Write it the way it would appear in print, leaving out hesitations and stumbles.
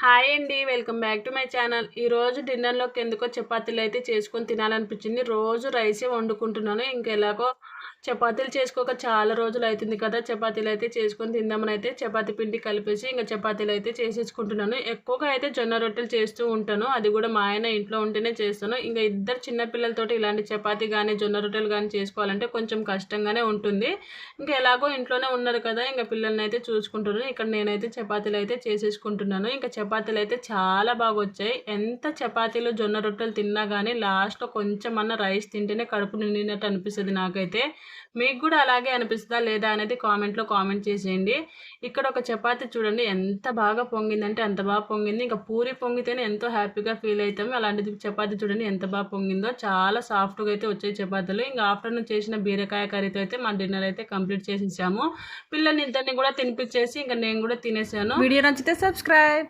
Hi అండి, welcome back to my channel. ఈరోజు డిన్నర్లోకి ఎందుకో చపాతీలు అయితే చేసుకొని తినాలనిపించింది. రోజు రైసే వండుకుంటున్నాను. ఇంకెలాగో చపాతీలు చేసుకోక చాలా రోజులు అవుతుంది కదా, చపాతీలు అయితే చేసుకొని తిందామని అయితే చపాతీ పిండి కలిపేసి ఇంకా చపాతీలు అయితే చేసేసుకుంటున్నాను. ఎక్కువగా అయితే జొన్న రొట్టెలు చేస్తూ ఉంటాను, అది కూడా మా ఆయన ఇంట్లో ఉంటేనే చేస్తాను. ఇంకా ఇద్దరు చిన్నపిల్లలతోటి ఇలాంటి చపాతీ కానీ జొన్న రొట్టెలు కానీ చేసుకోవాలంటే కొంచెం కష్టంగానే ఉంటుంది. ఇంకా ఎలాగో ఇంట్లోనే ఉన్నారు కదా, ఇంకా పిల్లల్ని అయితే చూసుకుంటున్నాను. ఇక్కడ నేనైతే చపాతీలు అయితే చేసేసుకుంటున్నాను. ఇంకా చపాతీలు అయితే చాలా బాగా వచ్చాయి. ఎంత చపాతీలు జొన్న రొట్టెలు తిన్నా కానీ లాస్ట్లో కొంచెం అన్న రైస్ తింటేనే కడుపు నిండినట్టు అనిపిస్తుంది నాకైతే. మీకు కూడా అలాగే అనిపిస్తుందా లేదా అనేది కామెంట్లో కామెంట్ చేసేయండి. ఇక్కడ ఒక చపాతీ చూడండి ఎంత బాగా పొంగిందంటే అంత బాగా పొంగింది. ఇంకా పూరి పొంగితేనే ఎంతో హ్యాపీగా ఫీల్ అవుతాము, అలాంటిది చపాతీ చూడండి ఎంత బాగా పొంగిందో. చాలా సాఫ్ట్గా అయితే వచ్చాయి చపాతీలు. ఇంకా ఆఫ్టర్నూన్ చేసిన బీరకాయ కర్రీతో అయితే మా డిన్నర్ అయితే కంప్లీట్ చేసేసాము. పిల్లల్ని ఇద్దరిని కూడా తినిపించేసి ఇంకా నేను కూడా తినేసాను. వీడియో నచ్చితే సబ్స్క్రైబ్.